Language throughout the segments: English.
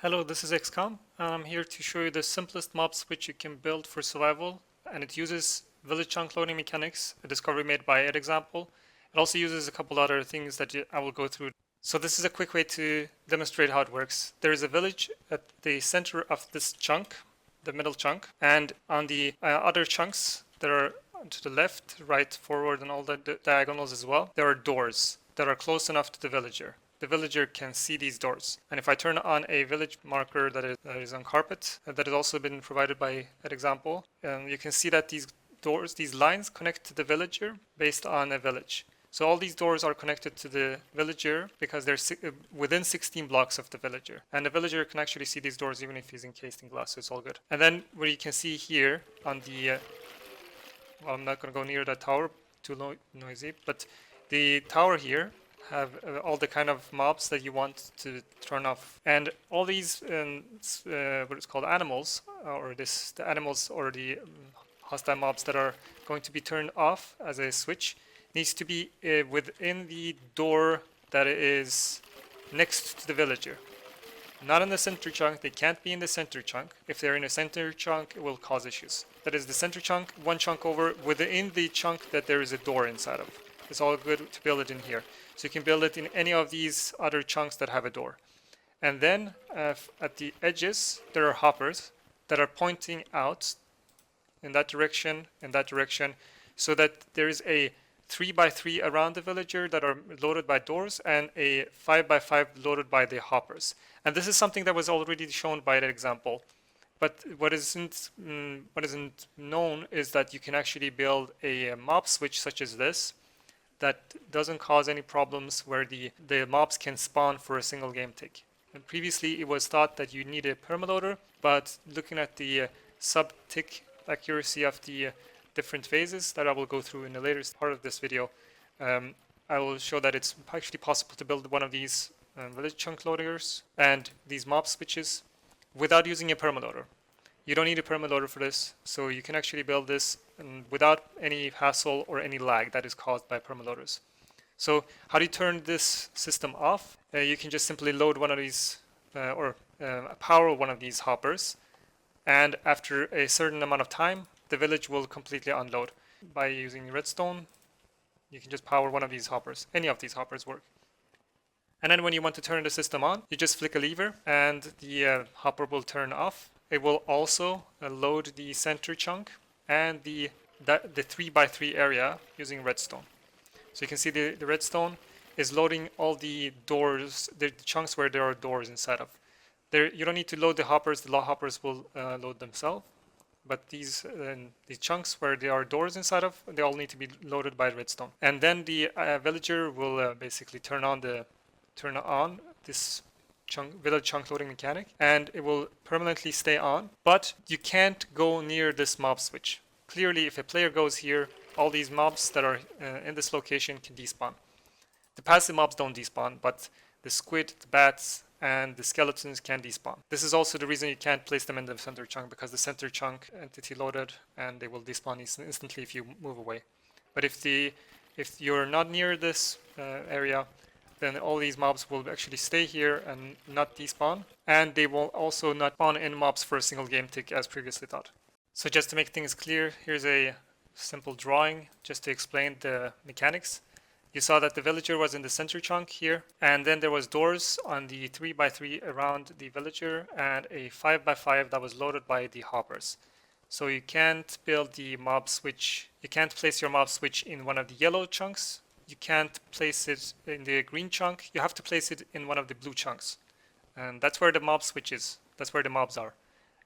Hello, this is XCOM. I'm here to show you the simplest mob switch you can build for survival, and it uses village chunk loading mechanics, a discovery made by EDDxample. It also uses a couple other things that I will go through. So this is a quick way to demonstrate how it works. There is a village at the center of this chunk, the middle chunk, and on the other chunks that are to the left, right, forward, and all the diagonals as well, there are doors that are close enough to the villager. The villager can see these doors. And if I turn on a village marker that is on carpet, that has also been provided by EDDxample, you can see that these doors, these lines connect to the villager based on a village. So all these doors are connected to the villager because they're within 16 blocks of the villager. And the villager can actually see these doors even if he's encased in glass, so it's all good. And then what you can see here on the, well, I'm not going to go near that tower, too noisy, but the tower here have all the kind of mobs that you want to turn off, and all these what is called animals, or the animals or the hostile mobs that are going to be turned off as a switch needs to be within the door that is next to the villager, not in the center chunk. They can't be in the center chunk. If they're in a center chunk, it will cause issues. That is the center chunk, one chunk over within the chunk that there is a door inside of. It's all good to build it in here. So you can build it in any of these other chunks that have a door. And then at the edges, there are hoppers that are pointing out in that direction, so that there is a 3x3 around the villager that are loaded by doors, and a 5x5 loaded by the hoppers. And this is something that was already shown by that example. But what isn't known is that you can actually build a mob switch such as this that doesn't cause any problems, where the mobs can spawn for a single game tick. And previously it was thought that you need a permaloader, but looking at the sub-tick accuracy of the different phases that I will go through in the later part of this video, I will show that it's actually possible to build one of these village chunk loaders and these mob switches without using a permaloader. You don't need a permaloader for this, so you can actually build this without any hassle or any lag that is caused by permaloaders. So how do you turn this system off? You can just simply load one of these power one of these hoppers, and after a certain amount of time, the village will completely unload. By using redstone, you can just power one of these hoppers. Any of these hoppers work. And then when you want to turn the system on, you just flick a lever and the hopper will turn off. It will also load the center chunk and the 3x3 area using redstone. So you can see the redstone is loading all the doors, the chunks where there are doors inside of. You don't need to load the hoppers. The hoppers will load themselves. But these chunks where there are doors inside of, they all need to be loaded by redstone. And then the villager will basically turn on this village chunk loading mechanic, and it will permanently stay on. But you can't go near this mob switch. Clearly, if a player goes here, all these mobs that are in this location can despawn. The passive mobs don't despawn, but the squid, the bats, and the skeletons can despawn. This is also the reason you can't place them in the center chunk, because the center chunk entity loaded and they will despawn instantly if you move away. But if you're not near this area, then all these mobs will actually stay here and not despawn, and they will also not spawn in mobs for a single game tick as previously thought. So just to make things clear, here's a simple drawing just to explain the mechanics. You saw that the villager was in the center chunk here, and then there was doors on the 3x3 around the villager, and a 5x5 that was loaded by the hoppers. So you can't build the mob switch, you can't place your mob switch in one of the yellow chunks, you can't place it in the green chunk, you have to place it in one of the blue chunks. And that's where the mob switch is, that's where the mobs are.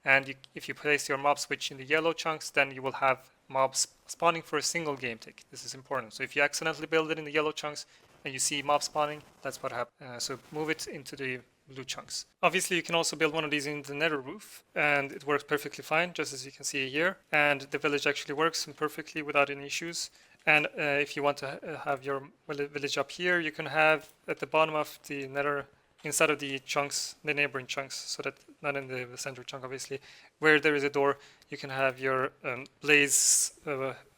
And if you place your mob switch in the yellow chunks, then you will have mobs spawning for a single game tick. This is important. So if you accidentally build it in the yellow chunks and you see mobs spawning, that's what happened. So move it into the blue chunks. Obviously, you can also build one of these in the nether roof, and it works perfectly fine, just as you can see here. And the village actually works perfectly without any issues. And if you want to have your village up here, you can have at the bottom of the nether, inside of the chunks, the neighboring chunks, so that not in the center chunk, obviously, where there is a door, you can have your blaze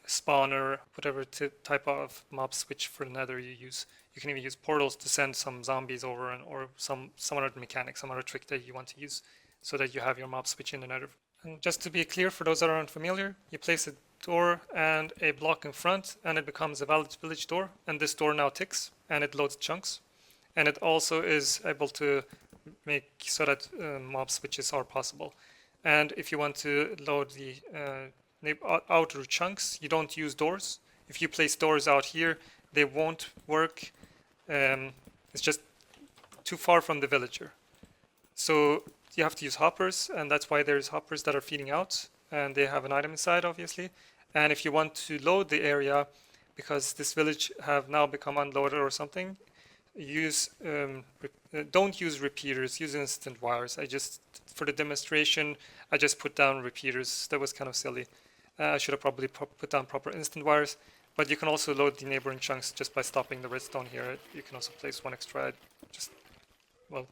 spawner, whatever type of mob switch for the nether you use. You can even use portals to send some zombies over, or some other mechanic, some other trick that you want to use, so that you have your mob switch in the Nether. And just to be clear, for those that are unfamiliar, you place a door and a block in front, and it becomes a valid village door, and this door now ticks, and it loads chunks. And it also is able to make so that mob switches are possible. And if you want to load the outer chunks, you don't use doors. If you place doors out here, they won't work. It's just too far from the villager. So you have to use hoppers, and that's why there's hoppers that are feeding out, and they have an item inside, obviously. And if you want to load the area, because this village have now become unloaded or something, use don't use repeaters, use instant wires. For the demonstration, I just put down repeaters. That was kind of silly. I should have probably put down proper instant wires, but you can also load the neighboring chunks just by stopping the redstone here. You can also place one extra. Well,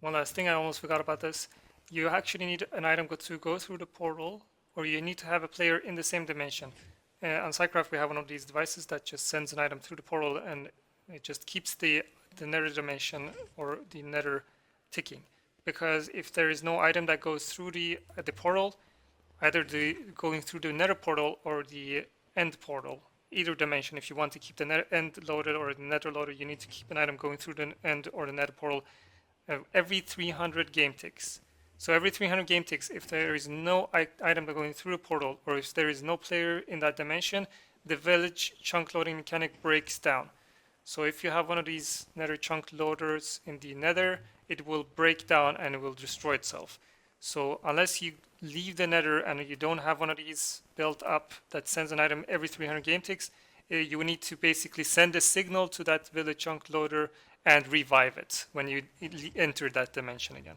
one last thing I almost forgot about this. You actually need an item to go through the portal, or you need to have a player in the same dimension. On Scicraft, we have one of these devices that just sends an item through the portal, and it just keeps the Nether dimension or the Nether ticking. Because if there is no item that goes through the portal, either going through the Nether portal or the end portal, either dimension, if you want to keep the end loaded or the Nether loaded, you need to keep an item going through the end or the Nether portal every 300 game ticks. So every 300 game ticks, if there is no item going through the portal, or if there is no player in that dimension, the village chunk loading mechanic breaks down. So if you have one of these Nether chunk loaders in the Nether, it will break down and it will destroy itself. So unless you leave the Nether and you don't have one of these built up that sends an item every 300 game ticks, you will need to basically send a signal to that village chunk loader and revive it when you enter that dimension again.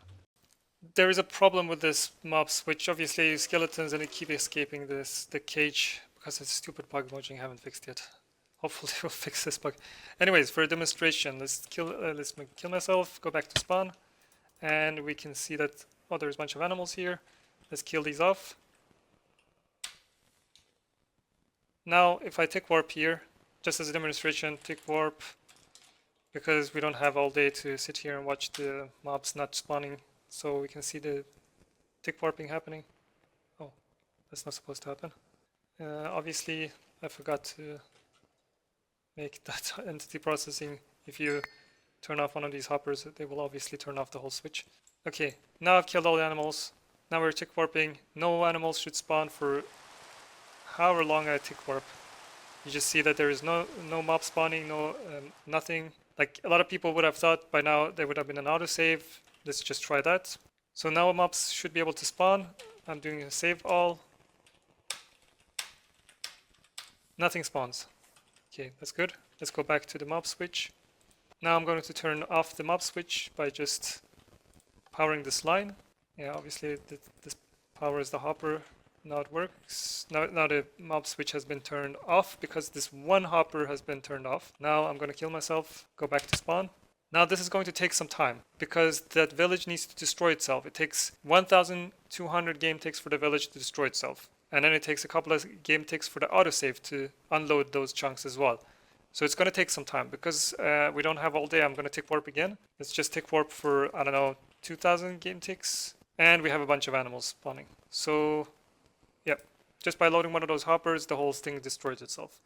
There is a problem with this mob switch. Obviously skeletons and they keep escaping the cage because it's a stupid bug Mojang haven't fixed yet. Hopefully we'll fix this bug. Anyways, for a demonstration, let's kill myself, go back to spawn, and we can see that, oh, there's a bunch of animals here. Let's kill these off. Now, if I tick warp here, just as a demonstration, tick warp, because we don't have all day to sit here and watch the mobs not spawning, so we can see the tick warping happening. Oh, that's not supposed to happen. Obviously, I forgot to make that entity processing. If you turn off one of these hoppers, they will obviously turn off the whole switch. Okay, now I've killed all the animals. Now we're tick warping. No animals should spawn for however long I tick warp. You just see that there is no mob spawning, nothing. Like a lot of people would have thought by now there would have been an autosave. Let's just try that. So now mobs should be able to spawn. I'm doing a save all. Nothing spawns. Okay, that's good. Let's go back to the mob switch. Now I'm going to turn off the mob switch by just powering this line. Yeah, obviously this powers the hopper. Now it works. Now the mob switch has been turned off because this one hopper has been turned off. Now I'm going to kill myself, go back to spawn. Now this is going to take some time because that village needs to destroy itself. It takes 1,200 game ticks for the village to destroy itself. And then it takes a couple of game ticks for the autosave to unload those chunks as well. So it's going to take some time. Because we don't have all day, I'm going to tick warp again. Let's just tick warp for, I don't know, 2,000 game ticks. And we have a bunch of animals spawning. So, yeah, just by loading one of those hoppers, the whole thing destroys itself.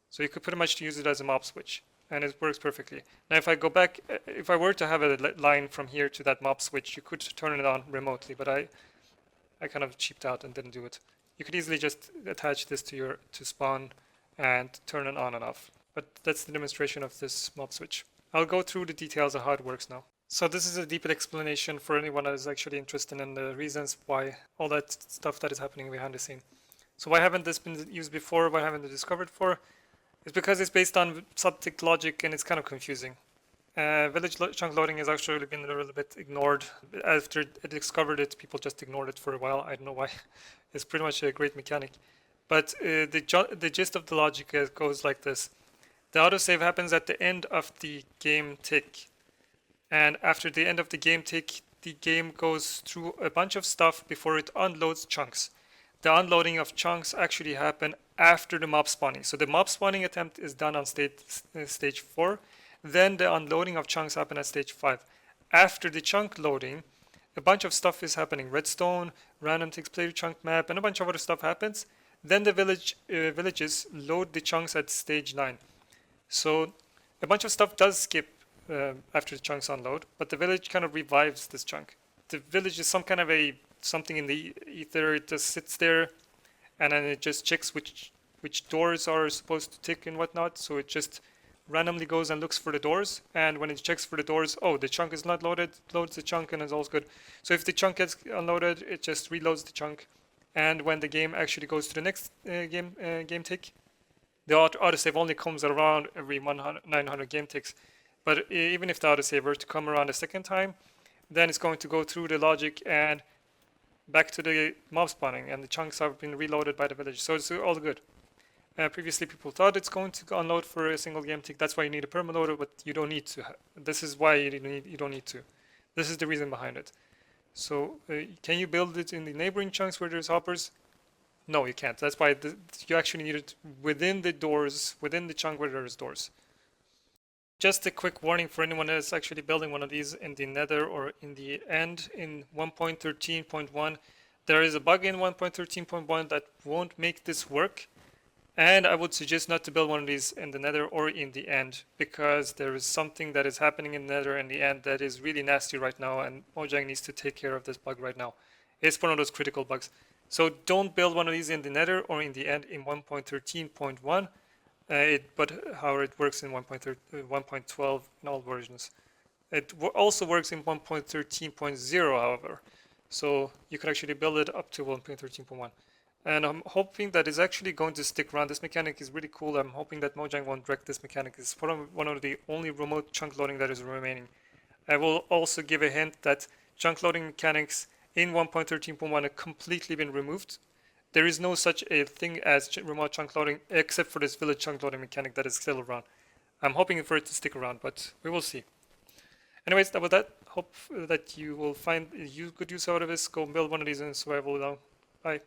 So you could pretty much use it as a mob switch. And it works perfectly. Now if I go back, if I were to have a line from here to that mob switch, you could turn it on remotely. But I kind of cheaped out and didn't do it. You could easily just attach this to spawn and turn it on and off. But that's the demonstration of this mob switch. I'll go through the details of how it works now. So this is a deeper explanation for anyone that is actually interested in the reasons why all that stuff that is happening behind the scene. So why haven't this been used before? Why haven't they discovered for? It's because it's based on subtick logic and it's kind of confusing. Village chunk loading has actually been a little bit ignored. After it discovered it, people just ignored it for a while. I don't know why. It's pretty much a great mechanic. But the gist of the logic goes like this. The autosave happens at the end of the game tick. And after the end of the game tick, the game goes through a bunch of stuff before it unloads chunks. The unloading of chunks actually happen after the mob spawning. So the mob spawning attempt is done on stage 4. Then the unloading of chunks happen at stage 5. After the chunk loading, a bunch of stuff is happening. Redstone, random takes player chunk map, and a bunch of other stuff happens. Then the villages load the chunks at stage 9. So a bunch of stuff does skip after the chunks unload, but the village kind of revives this chunk. The village is some kind of something in the ether. It just sits there, and then it just checks which doors are supposed to tick and whatnot. So it just randomly goes and looks for the doors, and when it checks for the doors, oh, the chunk is not loaded, loads the chunk, and it's all good. So if the chunk gets unloaded, it just reloads the chunk, and when the game actually goes to the next game tick, the autosave only comes around every 900 game ticks. But even if the autosave were to come around a second time, then it's going to go through the logic and back to the mob spawning, and the chunks have been reloaded by the village. So it's all good. Previously, people thought it's going to unload for a single game tick. That's why you need a permaloader, but you don't need to. This is why you don't need to. This is the reason behind it. So can you build it in the neighboring chunks where there's hoppers? No, you can't. That's why you actually need it within the doors, within the chunk where there's doors. Just a quick warning for anyone that's actually building one of these in the Nether or in the end in 1.13.1. There is a bug in 1.13.1 that won't make this work. And I would suggest not to build one of these in the Nether or in the end, because there is something that is happening in the Nether and the end that is really nasty right now, and Mojang needs to take care of this bug right now. It's one of those critical bugs. So don't build one of these in the Nether or in the end in 1.13.1, but however it works in 1.12 in all versions. It also works in 1.13.0, however. So you could actually build it up to 1.13.1. And I'm hoping that it's actually going to stick around. This mechanic is really cool. I'm hoping that Mojang won't wreck this mechanic. It's one of the only remote chunk loading that is remaining. I will also give a hint that chunk loading mechanics in 1.13.1 have completely been removed. There is no such a thing as remote chunk loading except for this village chunk loading mechanic that is still around. I'm hoping for it to stick around, but we will see. Anyways, that was that. Hope that you will find good use out of this. Go build one of these in survival now. Bye.